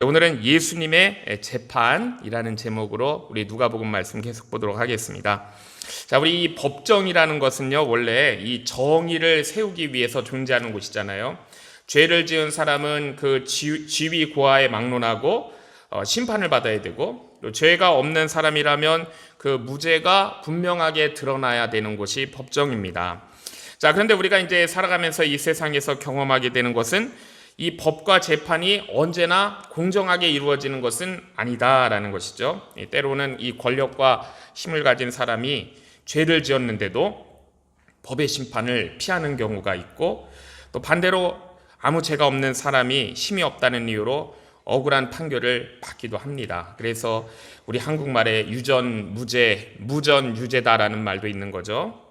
오늘은 예수님의 재판이라는 제목으로 우리 누가복음 말씀 계속 보도록 하겠습니다. 자, 우리 이 법정이라는 것은요, 원래 이 정의를 세우기 위해서 존재하는 곳이잖아요. 죄를 지은 사람은 그 지위 고하에 막론하고 심판을 받아야 되고, 또 죄가 없는 사람이라면 그 무죄가 분명하게 드러나야 되는 곳이 법정입니다. 자, 그런데 우리가 이제 살아가면서 이 세상에서 경험하게 되는 것은 이 법과 재판이 언제나 공정하게 이루어지는 것은 아니다라는 것이죠. 때로는 이 권력과 힘을 가진 사람이 죄를 지었는데도 법의 심판을 피하는 경우가 있고, 또 반대로 아무 죄가 없는 사람이 힘이 없다는 이유로 억울한 판결을 받기도 합니다. 그래서 우리 한국말에 유전 무죄, 무전 유죄다라는 말도 있는 거죠.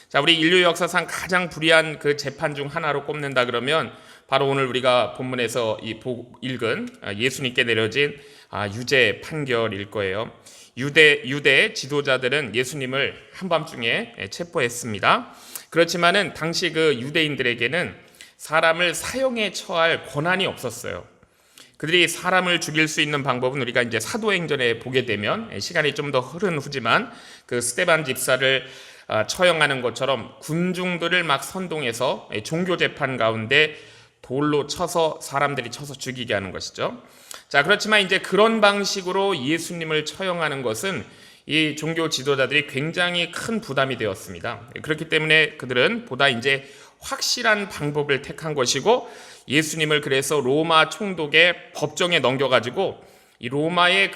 자, 우리 인류 역사상 가장 불의한 그 재판 중 하나로 꼽는다 그러면 바로 오늘 우리가 본문에서 읽은 예수님께 내려진 유죄 판결일 거예요. 유대 지도자들은 예수님을 한밤중에 체포했습니다. 그렇지만은 당시 그 유대인들에게는 사람을 사형에 처할 권한이 없었어요. 그들이 사람을 죽일 수 있는 방법은 우리가 이제 사도행전에 보게 되면, 시간이 좀 더 흐른 후지만 그 스데반 집사를 처형하는 것처럼 군중들을 막 선동해서 종교 재판 가운데 돌로 쳐서 사람들이 쳐서 죽이게 하는 것이죠. 자, 그렇지만 이제 그런 방식으로 예수님을 처형하는 것은 이 종교 지도자들이 굉장히 큰 부담이 되었습니다. 그렇기 때문에 그들은 보다 이제 확실한 방법을 택한 것이고, 예수님을 그래서 로마 총독의 법정에 넘겨가지고 이 로마의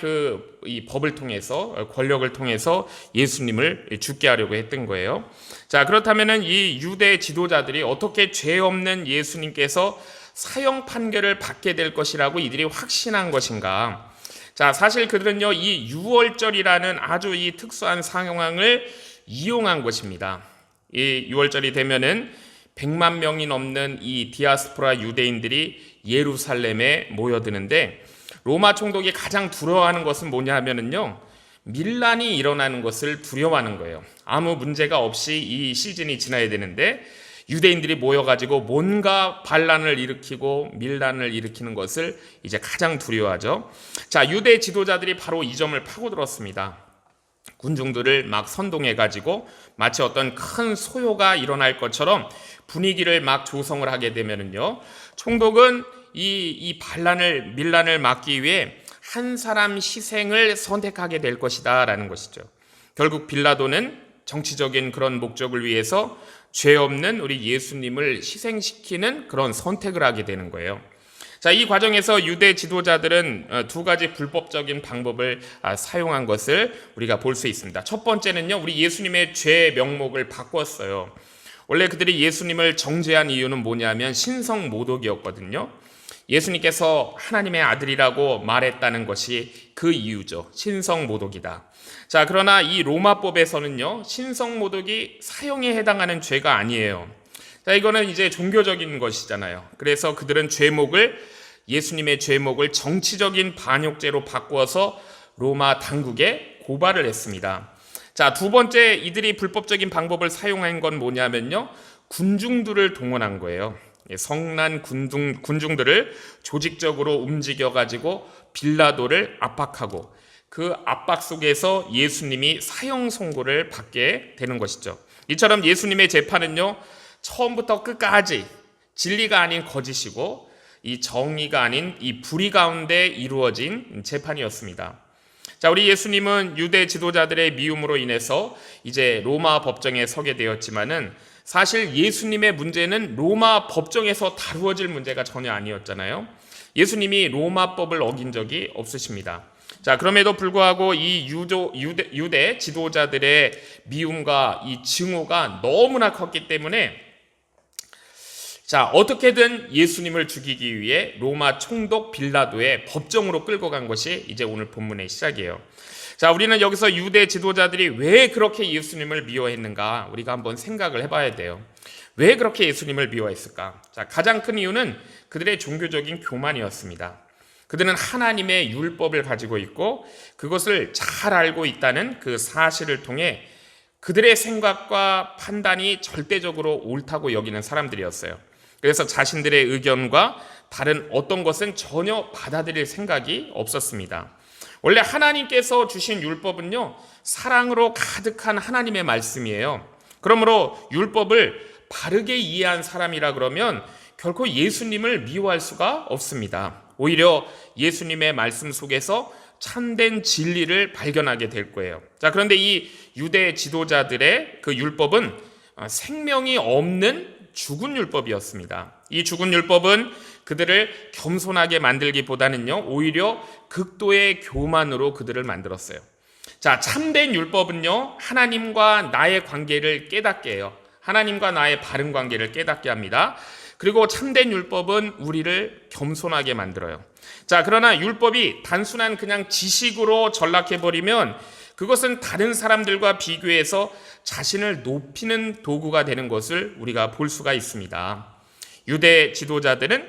이 법을 통해서, 권력을 통해서 예수님을 죽게 하려고 했던 거예요. 자, 그렇다면은 이 유대 지도자들이 어떻게 죄 없는 예수님께서 사형 판결을 받게 될 것이라고 이들이 확신한 것인가? 자, 사실 그들은요, 이 유월절이라는 아주 이 특수한 상황을 이용한 것입니다. 이 유월절이 되면은 100만 명이 넘는 이 디아스포라 유대인들이 예루살렘에 모여드는데, 로마 총독이 가장 두려워하는 것은 뭐냐 하면은요, 밀란이 일어나는 것을 두려워하는 거예요. 아무 문제가 없이 이 시즌이 지나야 되는데 유대인들이 모여가지고 뭔가 반란을 일으키고 밀란을 일으키는 것을 이제 가장 두려워하죠. 자, 유대 지도자들이 바로 이 점을 파고들었습니다. 군중들을 막 선동해가지고 마치 어떤 큰 소요가 일어날 것처럼 분위기를 막 조성을 하게 되면은요, 총독은 이 밀란을 막기 위해 한 사람 희생을 선택하게 될 것이다 라는 것이죠. 결국 빌라도는 정치적인 그런 목적을 위해서 죄 없는 우리 예수님을 희생시키는 그런 선택을 하게 되는 거예요. 자, 이 과정에서 유대 지도자들은 두 가지 불법적인 방법을 사용한 것을 우리가 볼 수 있습니다. 첫 번째는요, 우리 예수님의 죄 명목을 바꿨어요. 원래 그들이 예수님을 정죄한 이유는 뭐냐면 신성모독이었거든요. 예수님께서 하나님의 아들이라고 말했다는 것이 그 이유죠. 신성모독이다. 자, 그러나 이 로마법에서는요, 신성모독이 사형에 해당하는 죄가 아니에요. 자, 이거는 이제 종교적인 것이잖아요. 그래서 그들은 예수님의 죄목을 정치적인 반역죄로 바꾸어서 로마 당국에 고발을 했습니다. 자, 두 번째 이들이 불법적인 방법을 사용한 건 뭐냐면요, 군중들을 동원한 거예요. 성난 군중들을 조직적으로 움직여가지고 빌라도를 압박하고, 그 압박 속에서 예수님이 사형 선고를 받게 되는 것이죠. 이처럼 예수님의 재판은요, 처음부터 끝까지 진리가 아닌 거짓이고 이 정의가 아닌 이 불의 가운데 이루어진 재판이었습니다. 자, 우리 예수님은 유대 지도자들의 미움으로 인해서 이제 로마 법정에 서게 되었지만은, 사실 예수님의 문제는 로마 법정에서 다루어질 문제가 전혀 아니었잖아요. 예수님이 로마법을 어긴 적이 없으십니다. 자, 그럼에도 불구하고 이 유대 지도자들의 미움과 이 증오가 너무나 컸기 때문에, 자, 어떻게든 예수님을 죽이기 위해 로마 총독 빌라도의 법정으로 끌고 간 것이 이제 오늘 본문의 시작이에요. 자, 우리는 여기서 유대 지도자들이 왜 그렇게 예수님을 미워했는가 우리가 한번 생각을 해봐야 돼요. 왜 그렇게 예수님을 미워했을까? 자, 가장 큰 이유는 그들의 종교적인 교만이었습니다. 그들은 하나님의 율법을 가지고 있고 그것을 잘 알고 있다는 그 사실을 통해 그들의 생각과 판단이 절대적으로 옳다고 여기는 사람들이었어요. 그래서 자신들의 의견과 다른 어떤 것은 전혀 받아들일 생각이 없었습니다. 원래 하나님께서 주신 율법은요, 사랑으로 가득한 하나님의 말씀이에요. 그러므로 율법을 바르게 이해한 사람이라 그러면 결코 예수님을 미워할 수가 없습니다. 오히려 예수님의 말씀 속에서 참된 진리를 발견하게 될 거예요. 자, 그런데 이 유대 지도자들의 그 율법은 생명이 없는 죽은 율법이었습니다. 이 죽은 율법은 그들을 겸손하게 만들기보다는요, 오히려 극도의 교만으로 그들을 만들었어요. 자, 참된 율법은요, 하나님과 나의 관계를 깨닫게 해요. 하나님과 나의 바른 관계를 깨닫게 합니다. 그리고 참된 율법은 우리를 겸손하게 만들어요. 자, 그러나 율법이 단순한 그냥 지식으로 전락해버리면 그것은 다른 사람들과 비교해서 자신을 높이는 도구가 되는 것을 우리가 볼 수가 있습니다. 유대 지도자들은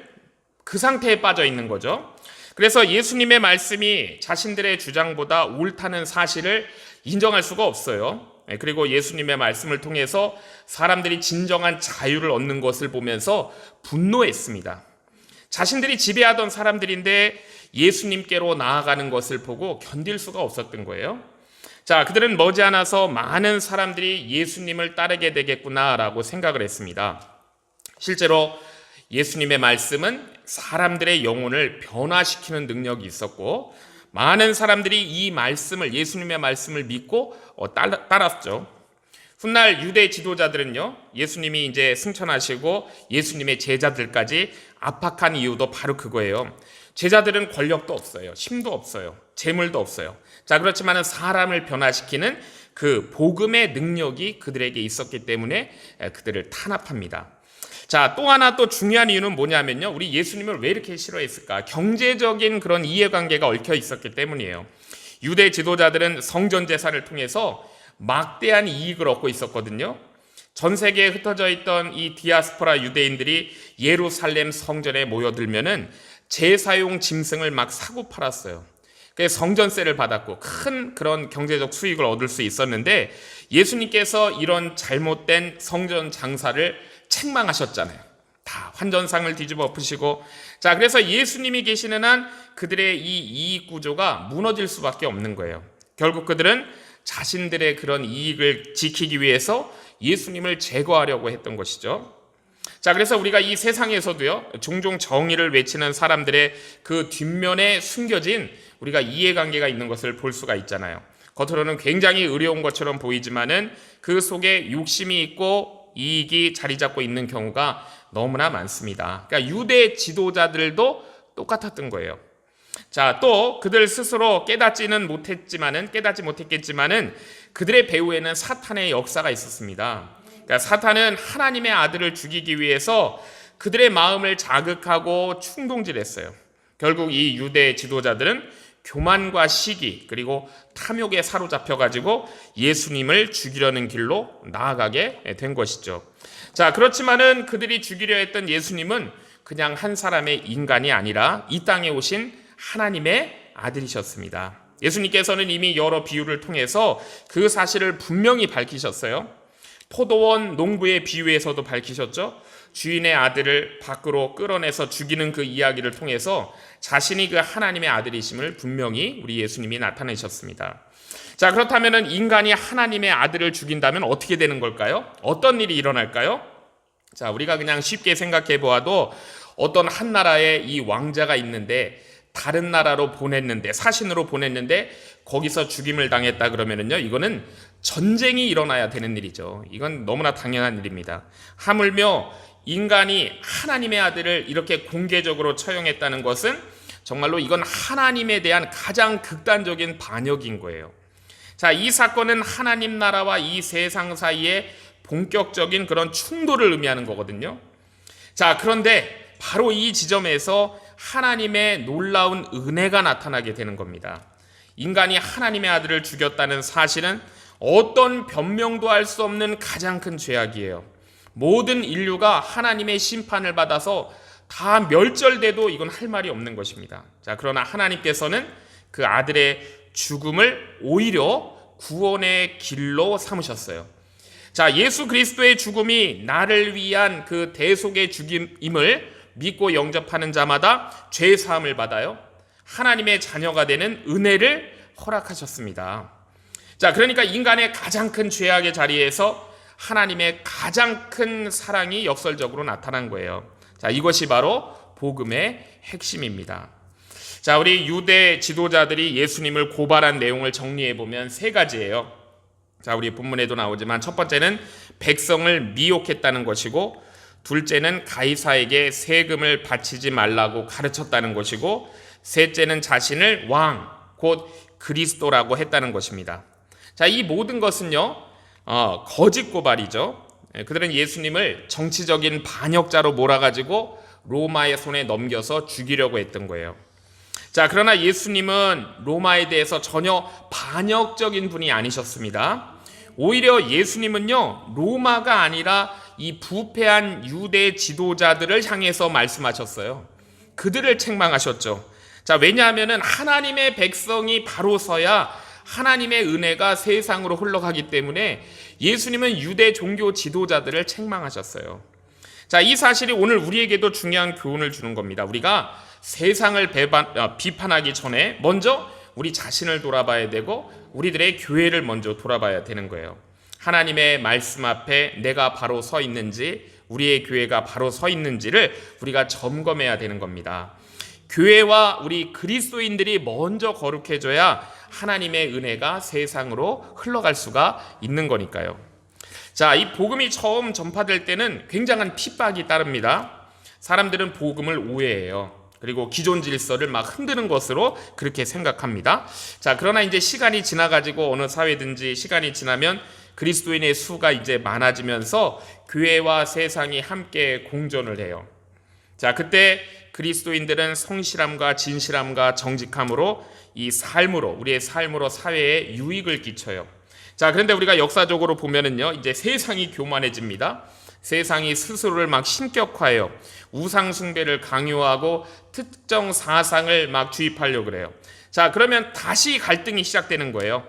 그 상태에 빠져 있는 거죠. 그래서 예수님의 말씀이 자신들의 주장보다 옳다는 사실을 인정할 수가 없어요. 그리고 예수님의 말씀을 통해서 사람들이 진정한 자유를 얻는 것을 보면서 분노했습니다. 자신들이 지배하던 사람들인데 예수님께로 나아가는 것을 보고 견딜 수가 없었던 거예요. 자, 그들은 머지않아서 많은 사람들이 예수님을 따르게 되겠구나라고 생각을 했습니다. 실제로 예수님의 말씀은 사람들의 영혼을 변화시키는 능력이 있었고 많은 사람들이 이 말씀을, 예수님의 말씀을 믿고 따랐죠. 훗날 유대 지도자들은요, 예수님이 이제 승천하시고 예수님의 제자들까지 압박한 이유도 바로 그거예요. 제자들은 권력도 없어요. 힘도 없어요. 재물도 없어요. 자, 그렇지만 사람을 변화시키는 그 복음의 능력이 그들에게 있었기 때문에 그들을 탄압합니다. 자, 또 하나 또 중요한 이유는 뭐냐면요, 우리 예수님을 왜 이렇게 싫어했을까? 경제적인 그런 이해관계가 얽혀 있었기 때문이에요. 유대 지도자들은 성전 제사를 통해서 막대한 이익을 얻고 있었거든요. 전 세계에 흩어져 있던 이 디아스포라 유대인들이 예루살렘 성전에 모여들면은 제사용 짐승을 막 사고 팔았어요. 그래서 성전세를 받았고 큰 그런 경제적 수익을 얻을 수 있었는데 예수님께서 이런 잘못된 성전 장사를 책망하셨잖아요. 다 환전상을 뒤집어 엎으시고, 자, 그래서 예수님이 계시는 한 그들의 이 이익 구조가 무너질 수밖에 없는 거예요. 결국 그들은 자신들의 그런 이익을 지키기 위해서 예수님을 제거하려고 했던 것이죠. 자, 그래서 우리가 이 세상에서도요, 종종 정의를 외치는 사람들의 그 뒷면에 숨겨진 우리가 이해관계가 있는 것을 볼 수가 있잖아요. 겉으로는 굉장히 의로운 것처럼 보이지만은 그 속에 욕심이 있고 이익이 자리 잡고 있는 경우가 너무나 많습니다. 그러니까 유대 지도자들도 똑같았던 거예요. 자, 또 그들 스스로 깨닫지 못했겠지만은 그들의 배후에는 사탄의 역사가 있었습니다. 그러니까 사탄은 하나님의 아들을 죽이기 위해서 그들의 마음을 자극하고 충동질했어요. 결국 이 유대 지도자들은 교만과 시기 그리고 탐욕에 사로잡혀가지고 예수님을 죽이려는 길로 나아가게 된 것이죠. 자, 그렇지만은 그들이 죽이려 했던 예수님은 그냥 한 사람의 인간이 아니라 이 땅에 오신 하나님의 아들이셨습니다. 예수님께서는 이미 여러 비유를 통해서 그 사실을 분명히 밝히셨어요. 포도원 농부의 비유에서도 밝히셨죠. 주인의 아들을 밖으로 끌어내서 죽이는 그 이야기를 통해서 자신이 그 하나님의 아들이심을 분명히 우리 예수님이 나타내셨습니다. 자, 그렇다면 인간이 하나님의 아들을 죽인다면 어떻게 되는 걸까요? 어떤 일이 일어날까요? 자, 우리가 그냥 쉽게 생각해 보아도 어떤 한 나라에 이 왕자가 있는데 다른 나라로 보냈는데, 사신으로 보냈는데 거기서 죽임을 당했다 그러면은요, 이거는 전쟁이 일어나야 되는 일이죠. 이건 너무나 당연한 일입니다. 하물며 인간이 하나님의 아들을 이렇게 공개적으로 처형했다는 것은 정말로 이건 하나님에 대한 가장 극단적인 반역인 거예요. 자, 이 사건은 하나님 나라와 이 세상 사이에 본격적인 그런 충돌을 의미하는 거거든요. 자, 그런데 바로 이 지점에서 하나님의 놀라운 은혜가 나타나게 되는 겁니다. 인간이 하나님의 아들을 죽였다는 사실은 어떤 변명도 할 수 없는 가장 큰 죄악이에요. 모든 인류가 하나님의 심판을 받아서 다 멸절돼도 이건 할 말이 없는 것입니다. 자, 그러나 하나님께서는 그 아들의 죽음을 오히려 구원의 길로 삼으셨어요. 자, 예수 그리스도의 죽음이 나를 위한 그 대속의 죽임임을 믿고 영접하는 자마다 죄 사함을 받아요. 하나님의 자녀가 되는 은혜를 허락하셨습니다. 자, 그러니까 인간의 가장 큰 죄악의 자리에서 하나님의 가장 큰 사랑이 역설적으로 나타난 거예요. 자, 이것이 바로 복음의 핵심입니다. 자, 우리 유대 지도자들이 예수님을 고발한 내용을 정리해 보면 세 가지예요. 자, 우리 본문에도 나오지만 첫 번째는 백성을 미혹했다는 것이고, 둘째는 가이사에게 세금을 바치지 말라고 가르쳤다는 것이고, 셋째는 자신을 왕, 곧 그리스도라고 했다는 것입니다. 자, 이 모든 것은요, 거짓 고발이죠. 그들은 예수님을 정치적인 반역자로 몰아가지고 로마의 손에 넘겨서 죽이려고 했던 거예요. 자, 그러나 예수님은 로마에 대해서 전혀 반역적인 분이 아니셨습니다. 오히려 예수님은요, 로마가 아니라 이 부패한 유대 지도자들을 향해서 말씀하셨어요. 그들을 책망하셨죠. 자, 왜냐하면 하나님의 백성이 바로 서야 하나님의 은혜가 세상으로 흘러가기 때문에 예수님은 유대 종교 지도자들을 책망하셨어요. 자, 이 사실이 오늘 우리에게도 중요한 교훈을 주는 겁니다. 우리가 세상을 비판하기 전에 먼저 우리 자신을 돌아봐야 되고 우리들의 교회를 먼저 돌아봐야 되는 거예요. 하나님의 말씀 앞에 내가 바로 서 있는지, 우리의 교회가 바로 서 있는지를 우리가 점검해야 되는 겁니다. 교회와 우리 그리스도인들이 먼저 거룩해져야 하나님의 은혜가 세상으로 흘러갈 수가 있는 거니까요. 자, 이 복음이 처음 전파될 때는 굉장한 핍박이 따릅니다. 사람들은 복음을 오해해요. 그리고 기존 질서를 막 흔드는 것으로 그렇게 생각합니다. 자, 그러나 이제 시간이 지나가지고 어느 사회든지 시간이 지나면 그리스도인의 수가 이제 많아지면서 교회와 세상이 함께 공존을 해요. 자, 그때 그리스도인들은 성실함과 진실함과 정직함으로 이 삶으로, 우리의 삶으로 사회에 유익을 끼쳐요. 자, 그런데 우리가 역사적으로 보면은요, 이제 세상이 교만해집니다. 세상이 스스로를 막 신격화해요. 우상숭배를 강요하고 특정 사상을 막 주입하려고 그래요. 자, 그러면 다시 갈등이 시작되는 거예요.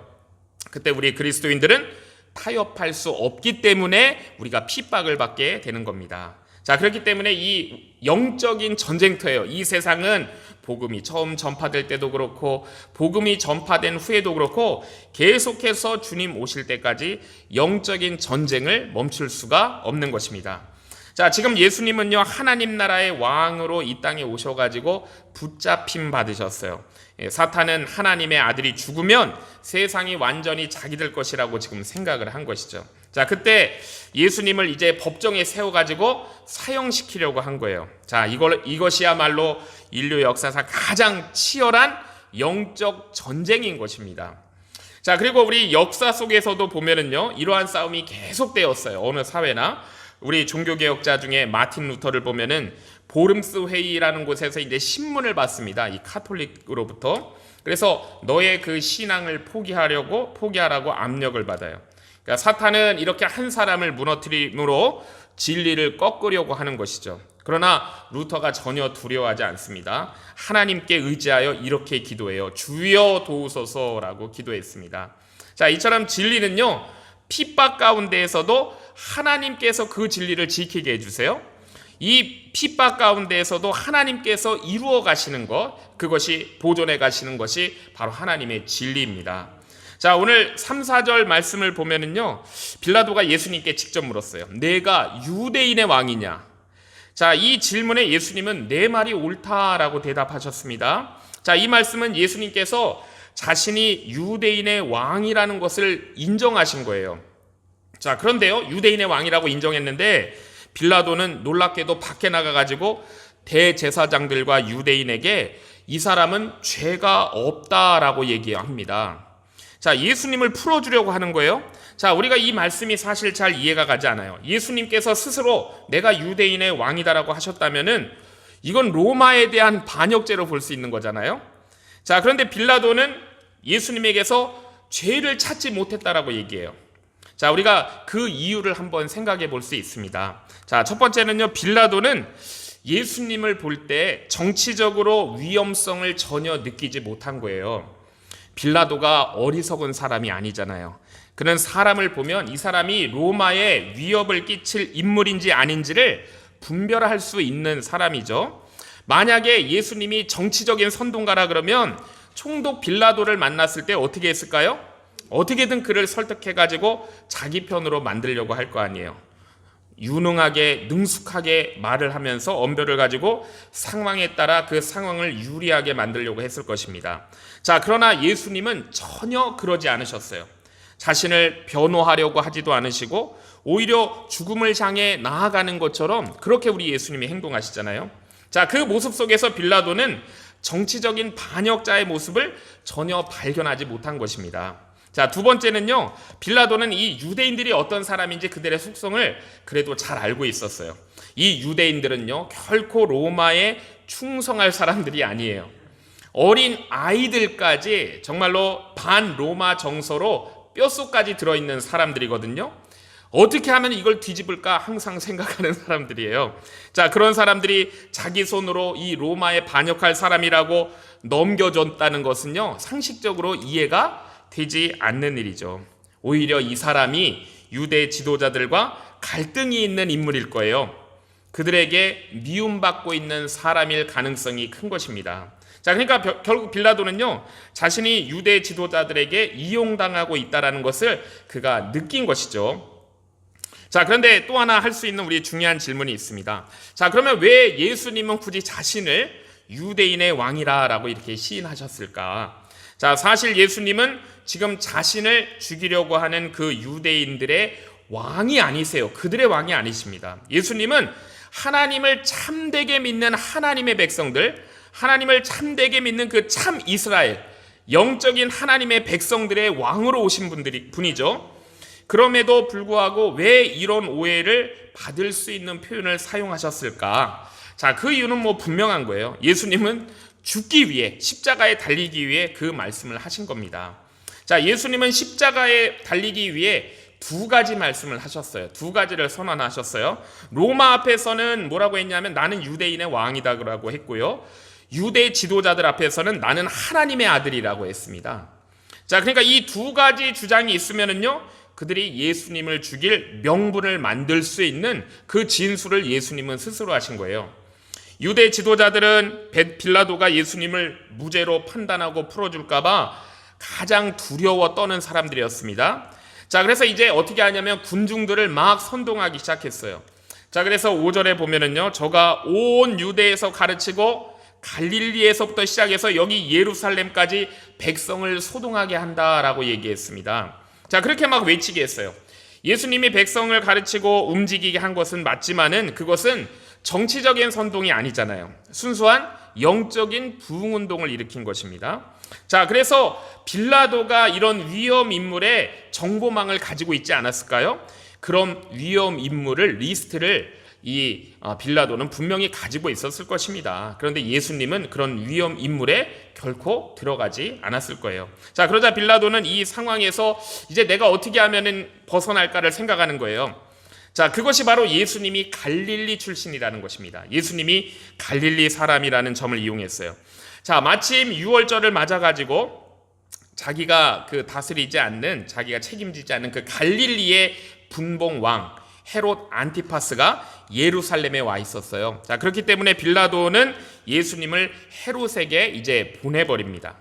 그때 우리 그리스도인들은 타협할 수 없기 때문에 우리가 핍박을 받게 되는 겁니다. 자, 그렇기 때문에 이 영적인 전쟁터예요. 이 세상은 복음이 처음 전파될 때도 그렇고 복음이 전파된 후에도 그렇고 계속해서 주님 오실 때까지 영적인 전쟁을 멈출 수가 없는 것입니다. 자, 지금 예수님은요, 하나님 나라의 왕으로 이 땅에 오셔가지고 붙잡힘 받으셨어요. 사탄은 하나님의 아들이 죽으면 세상이 완전히 자기들 것이라고 지금 생각을 한 것이죠. 자, 그때 예수님을 이제 법정에 세워가지고 사형시키려고 한 거예요. 자, 이것이야말로 인류 역사상 가장 치열한 영적 전쟁인 것입니다. 자, 그리고 우리 역사 속에서도 보면은요, 이러한 싸움이 계속되었어요. 어느 사회나. 우리 종교개혁자 중에 마틴 루터를 보면은 보름스 회의라는 곳에서 이제 신문을 받습니다. 이 카톨릭으로부터. 그래서 너의 그 신앙을 포기하라고 압력을 받아요. 그러니까 사탄은 이렇게 한 사람을 무너뜨림으로 진리를 꺾으려고 하는 것이죠. 그러나 루터가 전혀 두려워하지 않습니다. 하나님께 의지하여 이렇게 기도해요. 주여 도우소서라고 기도했습니다. 자, 이처럼 진리는요, 핍박 가운데에서도 하나님께서 그 진리를 지키게 해주세요. 이 핍박 가운데에서도 하나님께서 이루어 가시는 것, 그것이 보존해 가시는 것이 바로 하나님의 진리입니다. 자, 오늘 3, 4절 말씀을 보면은요, 빌라도가 예수님께 직접 물었어요. 내가 유대인의 왕이냐? 자, 이 질문에 예수님은 내 말이 옳다라고 대답하셨습니다. 자, 이 말씀은 예수님께서 자신이 유대인의 왕이라는 것을 인정하신 거예요. 자, 그런데요, 유대인의 왕이라고 인정했는데 빌라도는 놀랍게도 밖에 나가가지고 대제사장들과 유대인에게 이 사람은 죄가 없다라고 얘기합니다. 자, 예수님을 풀어주려고 하는 거예요. 자, 우리가 이 말씀이 사실 잘 이해가 가지 않아요. 예수님께서 스스로 내가 유대인의 왕이다라고 하셨다면은 이건 로마에 대한 반역죄로 볼 수 있는 거잖아요. 자, 그런데 빌라도는 예수님에게서 죄를 찾지 못했다라고 얘기해요. 자, 우리가 그 이유를 한번 생각해 볼 수 있습니다. 자, 첫 번째는요, 빌라도는 예수님을 볼 때 정치적으로 위험성을 전혀 느끼지 못한 거예요. 빌라도가 어리석은 사람이 아니잖아요. 그는 사람을 보면 이 사람이 로마에 위협을 끼칠 인물인지 아닌지를 분별할 수 있는 사람이죠. 만약에 예수님이 정치적인 선동가라 그러면 총독 빌라도를 만났을 때 어떻게 했을까요? 어떻게든 그를 설득해가지고 자기 편으로 만들려고 할 거 아니에요. 유능하게 능숙하게 말을 하면서 언변을 가지고 상황에 따라 그 상황을 유리하게 만들려고 했을 것입니다. 자, 그러나 예수님은 전혀 그러지 않으셨어요. 자신을 변호하려고 하지도 않으시고 오히려 죽음을 향해 나아가는 것처럼 그렇게 우리 예수님이 행동하시잖아요. 자, 그 모습 속에서 빌라도는 정치적인 반역자의 모습을 전혀 발견하지 못한 것입니다. 자, 두 번째는요, 빌라도는 이 유대인들이 어떤 사람인지 그들의 속성을 그래도 잘 알고 있었어요. 이 유대인들은요, 결코 로마에 충성할 사람들이 아니에요. 어린 아이들까지 정말로 반로마 정서로 뼛속까지 들어있는 사람들이거든요. 어떻게 하면 이걸 뒤집을까 항상 생각하는 사람들이에요. 자, 그런 사람들이 자기 손으로 이 로마에 반역할 사람이라고 넘겨줬다는 것은요, 상식적으로 이해가 되지 않는 일이죠. 오히려 이 사람이 유대 지도자들과 갈등이 있는 인물일 거예요. 그들에게 미움받고 있는 사람일 가능성이 큰 것입니다. 자, 그러니까 결국 빌라도는요, 자신이 유대 지도자들에게 이용당하고 있다는 것을 그가 느낀 것이죠. 자, 그런데 또 하나 할 수 있는 우리 중요한 질문이 있습니다. 자, 그러면 왜 예수님은 굳이 자신을 유대인의 왕이라고 이렇게 시인하셨을까? 자, 사실 예수님은 지금 자신을 죽이려고 하는 그 유대인들의 왕이 아니세요. 그들의 왕이 아니십니다. 예수님은 하나님을 참되게 믿는 하나님의 백성들, 하나님을 참되게 믿는 그 참 이스라엘, 영적인 하나님의 백성들의 왕으로 오신 분이죠. 그럼에도 불구하고 왜 이런 오해를 받을 수 있는 표현을 사용하셨을까? 자, 그 이유는 분명한 거예요. 예수님은 죽기 위해, 십자가에 달리기 위해 그 말씀을 하신 겁니다. 자, 예수님은 십자가에 달리기 위해 두 가지 말씀을 하셨어요. 두 가지를 선언하셨어요. 로마 앞에서는 뭐라고 했냐면 나는 유대인의 왕이다라고 했고요. 유대 지도자들 앞에서는 나는 하나님의 아들이라고 했습니다. 자, 그러니까 이 두 가지 주장이 있으면은요, 그들이 예수님을 죽일 명분을 만들 수 있는 그 진술을 예수님은 스스로 하신 거예요. 유대 지도자들은 빌라도가 예수님을 무죄로 판단하고 풀어줄까봐 가장 두려워 떠는 사람들이었습니다. 자, 그래서 이제 어떻게 하냐면 군중들을 막 선동하기 시작했어요. 자, 그래서 5절에 보면은요, 저가 온 유대에서 가르치고 갈릴리에서부터 시작해서 여기 예루살렘까지 백성을 소동하게 한다라고 얘기했습니다. 자, 그렇게 막 외치게 했어요. 예수님이 백성을 가르치고 움직이게 한 것은 맞지만은 그것은 정치적인 선동이 아니잖아요. 순수한 영적인 부흥운동을 일으킨 것입니다. 자, 그래서 빌라도가 이런 위험 인물의 정보망을 가지고 있지 않았을까요? 그런 위험 인물을 리스트를 이 빌라도는 분명히 가지고 있었을 것입니다. 그런데 예수님은 그런 위험 인물에 결코 들어가지 않았을 거예요. 자, 그러자 빌라도는 이 상황에서 이제 내가 어떻게 하면은 벗어날까를 생각하는 거예요. 자, 그것이 바로 예수님이 갈릴리 출신이라는 것입니다. 예수님이 갈릴리 사람이라는 점을 이용했어요. 자, 마침 6월절을 맞아가지고 자기가 다스리지 않는, 자기가 책임지지 않는 그 갈릴리의 분봉 왕 헤롯 안티파스가 예루살렘에 와 있었어요. 자, 그렇기 때문에 빌라도는 예수님을 헤롯에게 이제 보내버립니다.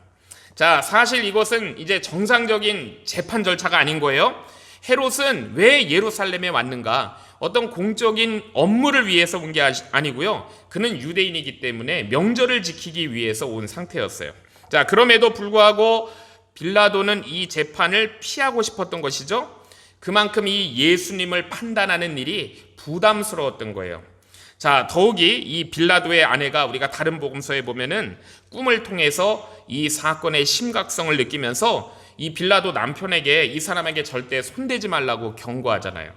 자, 사실 이것은 이제 정상적인 재판 절차가 아닌 거예요. 헤롯은 왜 예루살렘에 왔는가? 어떤 공적인 업무를 위해서 온 게 아니고요. 그는 유대인이기 때문에 명절을 지키기 위해서 온 상태였어요. 자, 그럼에도 불구하고 빌라도는 이 재판을 피하고 싶었던 것이죠. 그만큼 이 예수님을 판단하는 일이 부담스러웠던 거예요. 자, 더욱이 이 빌라도의 아내가 우리가 다른 복음서에 보면은 꿈을 통해서 이 사건의 심각성을 느끼면서 이 빌라도 남편에게 이 사람에게 절대 손대지 말라고 경고하잖아요.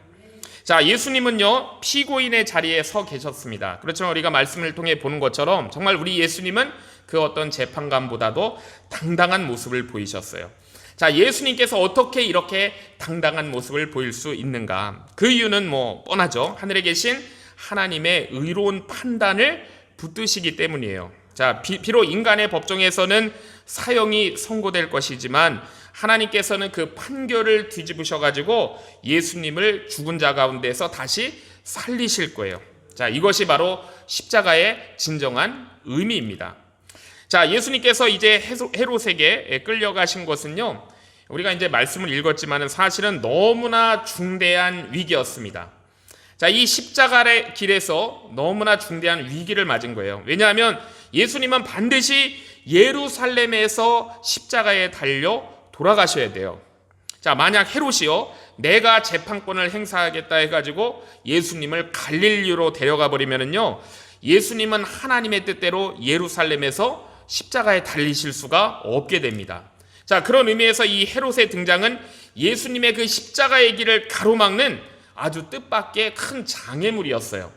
자, 예수님은요, 피고인의 자리에 서 계셨습니다. 그렇지만 우리가 말씀을 통해 보는 것처럼 정말 우리 예수님은 그 어떤 재판관보다도 당당한 모습을 보이셨어요. 자, 예수님께서 어떻게 이렇게 당당한 모습을 보일 수 있는가? 그 이유는 뻔하죠. 하늘에 계신 하나님의 의로운 판단을 붙드시기 때문이에요. 자, 비록 인간의 법정에서는 사형이 선고될 것이지만 하나님께서는 그 판결을 뒤집으셔가지고 예수님을 죽은 자 가운데서 다시 살리실 거예요. 자, 이것이 바로 십자가의 진정한 의미입니다. 자, 예수님께서 이제 헤롯에게 끌려가신 것은요, 우리가 이제 말씀을 읽었지만은 사실은 너무나 중대한 위기였습니다. 자, 이 십자가의 길에서 너무나 중대한 위기를 맞은 거예요. 왜냐하면 예수님은 반드시 예루살렘에서 십자가에 달려 돌아가셔야 돼요. 자, 만약 헤롯이요, 내가 재판권을 행사하겠다 해가지고 예수님을 갈릴리로 데려가 버리면은요, 예수님은 하나님의 뜻대로 예루살렘에서 십자가에 달리실 수가 없게 됩니다. 자, 그런 의미에서 이 헤롯의 등장은 예수님의 그 십자가의 길을 가로막는 아주 뜻밖의 큰 장애물이었어요.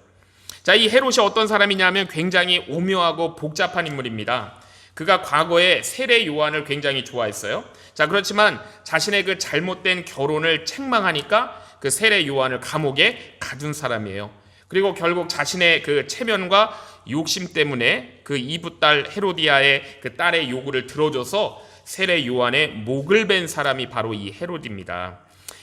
자, 이 헤롯이 어떤 사람이냐면 굉장히 오묘하고 복잡한 인물입니다. 그가 과거에 세례 요한을 굉장히 좋아했어요. 자, 그렇지만 자신의 그 잘못된 결혼을 책망하니까 그 세례 요한을 감옥에 가둔 사람이에요. 그리고 결국 자신의 그 체면과 욕심 때문에 그 이브딸 헤로디아의 그 딸의 요구를 들어줘서 세례 요한의 목을 벤 사람이 바로 이 헤롯입니다.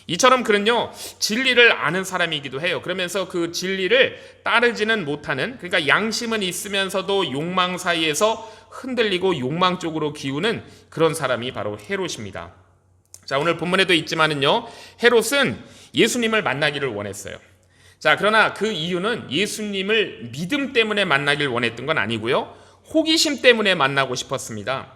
이처럼 그는요, 진리를 아는 사람이기도 해요. 그러면서 그 진리를 따르지는 못하는, 그러니까 양심은 있으면서도 욕망 사이에서 흔들리고 욕망 쪽으로 기우는 그런 사람이 바로 헤롯입니다. 자, 오늘 본문에도 있지만은요, 헤롯은 예수님을 만나기를 원했어요. 자, 그러나 그 이유는 예수님을 믿음 때문에 만나길 원했던 건 아니고요, 호기심 때문에 만나고 싶었습니다.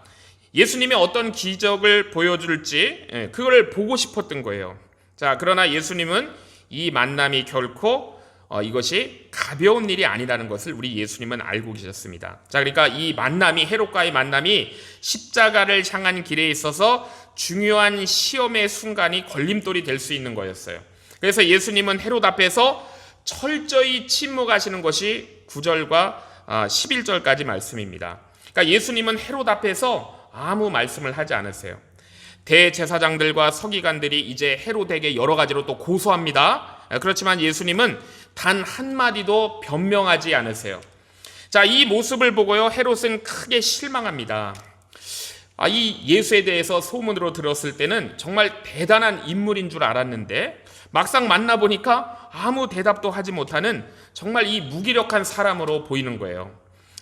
예수님이 어떤 기적을 보여줄지 그걸 보고 싶었던 거예요. 자, 그러나 예수님은 이 만남이 결코 이것이 가벼운 일이 아니라는 것을 우리 예수님은 알고 계셨습니다. 자, 그러니까 이 만남이, 헤롯과의 만남이 십자가를 향한 길에 있어서 중요한 시험의 순간이 걸림돌이 될 수 있는 거였어요. 그래서 예수님은 헤롯 앞에서 철저히 침묵하시는 것이 9절과 11절까지 말씀입니다. 그러니까 예수님은 헤롯 앞에서 아무 말씀을 하지 않으세요. 대제사장들과 서기관들이 이제 헤롯에게 여러 가지로 또 고소합니다. 그렇지만 예수님은 단 한마디도 변명하지 않으세요. 자, 이 모습을 보고요, 헤롯은 크게 실망합니다. 이 예수에 대해서 소문으로 들었을 때는 정말 대단한 인물인 줄 알았는데 막상 만나보니까 아무 대답도 하지 못하는 정말 이 무기력한 사람으로 보이는 거예요.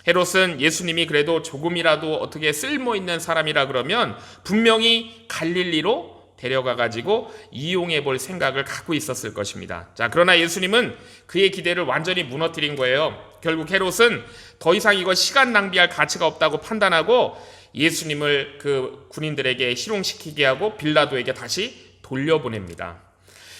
헤롯은 예수님이 그래도 조금이라도 어떻게 쓸모있는 사람이라 그러면 분명히 갈릴리로 데려가가지고 이용해 볼 생각을 갖고 있었을 것입니다. 자, 그러나 예수님은 그의 기대를 완전히 무너뜨린 거예요. 결국 헤롯은 더 이상 이거 시간 낭비할 가치가 없다고 판단하고 예수님을 그 군인들에게 희롱시키게 하고 빌라도에게 다시 돌려보냅니다.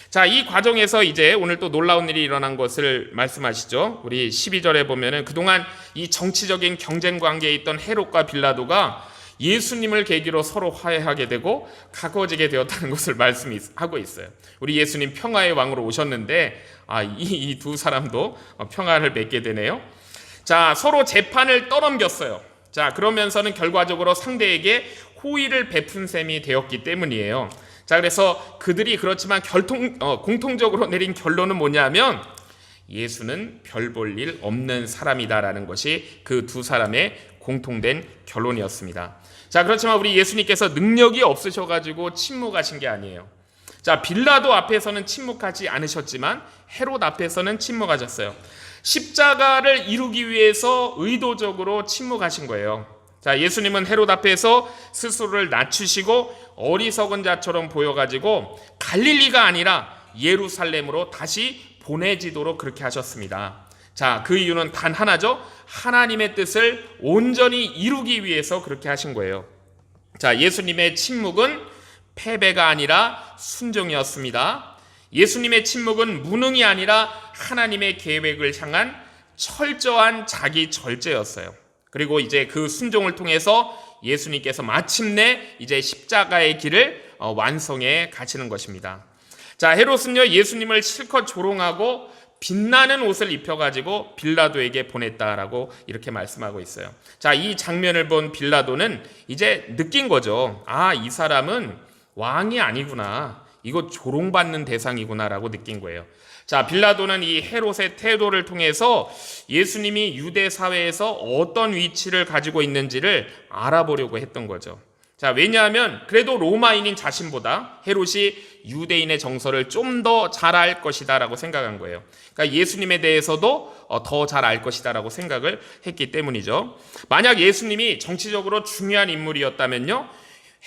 자, 이 과정에서 이제 오늘 또 놀라운 일이 일어난 것을 말씀하시죠. 우리 12절에 보면은 그동안 이 정치적인 경쟁 관계에 있던 헤롯과 빌라도가 예수님을 계기로 서로 화해하게 되고 가까워지게 되었다는 것을 말씀하고 있어요. 우리 예수님 평화의 왕으로 오셨는데 이 두 사람도 평화를 맺게 되네요. 자, 서로 재판을 떠넘겼어요. 자, 그러면서는 결과적으로 상대에게 호의를 베푼 셈이 되었기 때문이에요. 자, 그래서 그들이 그렇지만 공통적으로 내린 결론은 뭐냐면 예수는 별 볼 일 없는 사람이다라는 것이 그 두 사람의 공통된 결론이었습니다. 자, 그렇지만 우리 예수님께서 능력이 없으셔가지고 침묵하신 게 아니에요. 자, 빌라도 앞에서는 침묵하지 않으셨지만 헤롯 앞에서는 침묵하셨어요. 십자가를 이루기 위해서 의도적으로 침묵하신 거예요. 자, 예수님은 헤롯 앞에서 스스로를 낮추시고 어리석은 자처럼 보여가지고 갈릴리가 아니라 예루살렘으로 다시 보내지도록 그렇게 하셨습니다. 자, 그 이유는 단 하나죠. 하나님의 뜻을 온전히 이루기 위해서 그렇게 하신 거예요. 자, 예수님의 침묵은 패배가 아니라 순종이었습니다. 예수님의 침묵은 무능이 아니라 하나님의 계획을 향한 철저한 자기 절제였어요. 그리고 이제 그 순종을 통해서 예수님께서 마침내 이제 십자가의 길을 완성해 가시는 것입니다. 자, 헤롯은요, 예수님을 실컷 조롱하고 빛나는 옷을 입혀가지고 빌라도에게 보냈다라고 이렇게 말씀하고 있어요. 자, 이 장면을 본 빌라도는 이제 느낀 거죠. 이 사람은 왕이 아니구나. 이거 조롱받는 대상이구나라고 느낀 거예요. 자, 빌라도는 이 헤롯의 태도를 통해서 예수님이 유대 사회에서 어떤 위치를 가지고 있는지를 알아보려고 했던 거죠. 자, 왜냐하면 그래도 로마인인 자신보다 헤롯이 유대인의 정서를 좀 더 잘 알 것이다 라고 생각한 거예요. 그러니까 예수님에 대해서도 더 잘 알 것이다 라고 생각을 했기 때문이죠. 만약 예수님이 정치적으로 중요한 인물이었다면요,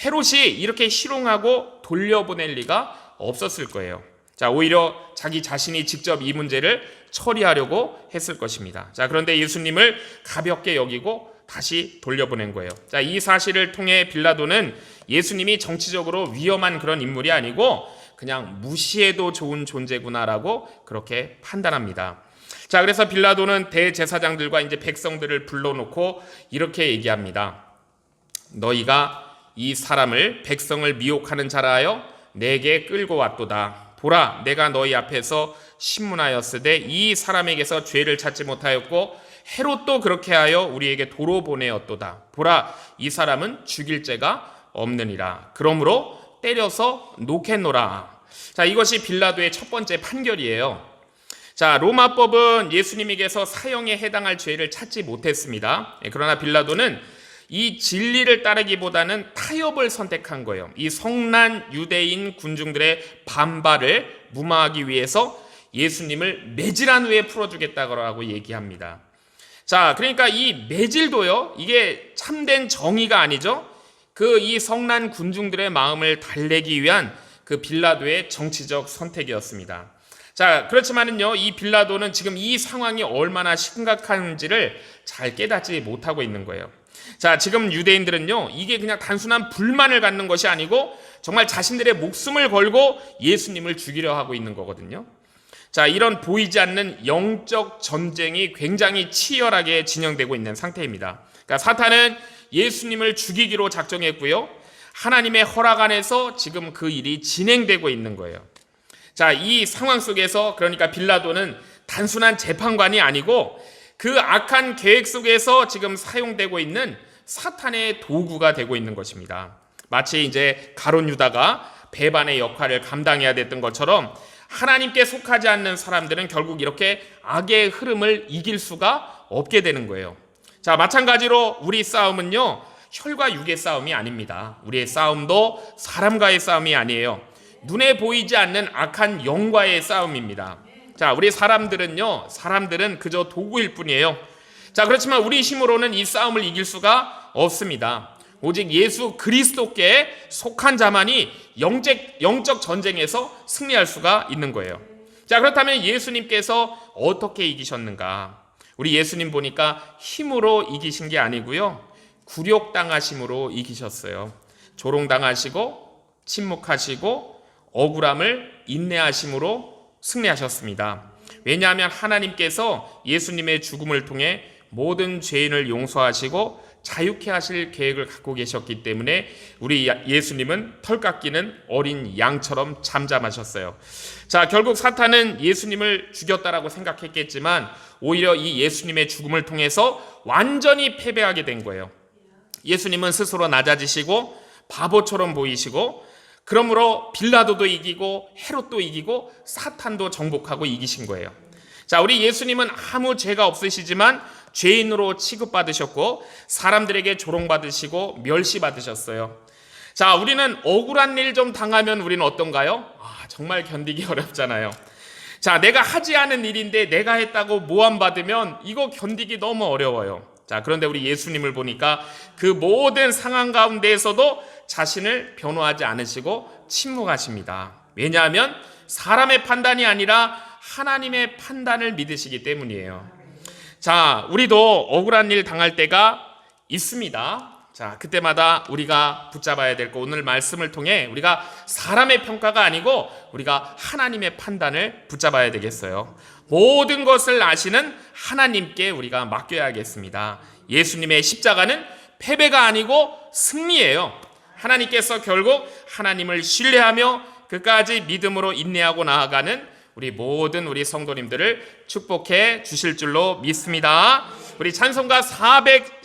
헤롯이 이렇게 희롱하고 돌려보낼 리가 없었을 거예요. 자, 오히려 자기 자신이 직접 이 문제를 처리하려고 했을 것입니다. 자, 그런데 예수님을 가볍게 여기고 다시 돌려보낸 거예요. 자, 이 사실을 통해 빌라도는 예수님이 정치적으로 위험한 그런 인물이 아니고 그냥 무시해도 좋은 존재구나라고 그렇게 판단합니다. 자, 그래서 빌라도는 대제사장들과 이제 백성들을 불러놓고 이렇게 얘기합니다. 너희가 이 사람을 백성을 미혹하는 자라 하여 내게 끌고 왔도다. 보라, 내가 너희 앞에서 신문하였으되 이 사람에게서 죄를 찾지 못하였고 헤롯도 그렇게 하여 우리에게 도로 보내었도다. 보라, 이 사람은 죽일 죄가 없느니라. 그러므로 때려서 놓겠노라. 자, 이것이 빌라도의 첫 번째 판결이에요. 자, 로마법은 예수님에게서 사형에 해당할 죄를 찾지 못했습니다. 그러나 빌라도는 이 진리를 따르기보다는 타협을 선택한 거예요. 이 성난 유대인 군중들의 반발을 무마하기 위해서 예수님을 매질한 후에 풀어주겠다고 얘기합니다. 자, 그러니까 이 매질도요, 이게 참된 정의가 아니죠. 이 성난 군중들의 마음을 달래기 위한 그 빌라도의 정치적 선택이었습니다. 자, 그렇지만은요, 이 빌라도는 지금 이 상황이 얼마나 심각한지를 잘 깨닫지 못하고 있는 거예요. 자, 지금 유대인들은요, 이게 그냥 단순한 불만을 갖는 것이 아니고 정말 자신들의 목숨을 걸고 예수님을 죽이려 하고 있는 거거든요. 자, 이런 보이지 않는 영적 전쟁이 굉장히 치열하게 진행되고 있는 상태입니다. 그러니까 사탄은 예수님을 죽이기로 작정했고요, 하나님의 허락 안에서 지금 그 일이 진행되고 있는 거예요. 자, 이 상황 속에서 그러니까 빌라도는 단순한 재판관이 아니고 그 악한 계획 속에서 지금 사용되고 있는 사탄의 도구가 되고 있는 것입니다. 마치 이제 가룟 유다가 배반의 역할을 감당해야 됐던 것처럼 하나님께 속하지 않는 사람들은 결국 이렇게 악의 흐름을 이길 수가 없게 되는 거예요. 자, 마찬가지로 우리 싸움은요, 혈과 육의 싸움이 아닙니다. 우리의 싸움도 사람과의 싸움이 아니에요. 눈에 보이지 않는 악한 영과의 싸움입니다. 자, 우리 사람들은 그저 도구일 뿐이에요. 자, 그렇지만 우리 힘으로는 이 싸움을 이길 수가 없습니다. 오직 예수 그리스도께 속한 자만이 영적 전쟁에서 승리할 수가 있는 거예요. 자, 그렇다면 예수님께서 어떻게 이기셨는가? 우리 예수님 보니까 힘으로 이기신 게 아니고요, 굴욕당하심으로 이기셨어요. 조롱당하시고 침묵하시고 억울함을 인내하심으로 승리하셨습니다. 왜냐하면 하나님께서 예수님의 죽음을 통해 모든 죄인을 용서하시고 자유케 하실 계획을 갖고 계셨기 때문에 우리 예수님은 털 깎이는 어린 양처럼 잠잠하셨어요. 자, 결국 사탄은 예수님을 죽였다라고 생각했겠지만 오히려 이 예수님의 죽음을 통해서 완전히 패배하게 된 거예요. 예수님은 스스로 낮아지시고 바보처럼 보이시고, 그러므로 빌라도도 이기고 헤롯도 이기고 사탄도 정복하고 이기신 거예요. 자, 우리 예수님은 아무 죄가 없으시지만 죄인으로 취급받으셨고 사람들에게 조롱받으시고 멸시받으셨어요. 자, 우리는 억울한 일 좀 당하면 우리는 어떤가요? 정말 견디기 어렵잖아요. 자, 내가 하지 않은 일인데 내가 했다고 모함받으면 이거 견디기 너무 어려워요. 자, 그런데 우리 예수님을 보니까 그 모든 상황 가운데에서도 자신을 변호하지 않으시고 침묵하십니다. 왜냐하면 사람의 판단이 아니라 하나님의 판단을 믿으시기 때문이에요. 자, 우리도 억울한 일 당할 때가 있습니다. 자, 그때마다 우리가 붙잡아야 될 거, 오늘 말씀을 통해 우리가 사람의 평가가 아니고 우리가 하나님의 판단을 붙잡아야 되겠어요. 모든 것을 아시는 하나님께 우리가 맡겨야겠습니다. 예수님의 십자가는 패배가 아니고 승리예요. 하나님께서 결국 하나님을 신뢰하며 끝까지 믿음으로 인내하고 나아가는 우리 모든 우리 성도님들을 축복해 주실 줄로 믿습니다. 우리 찬송가 410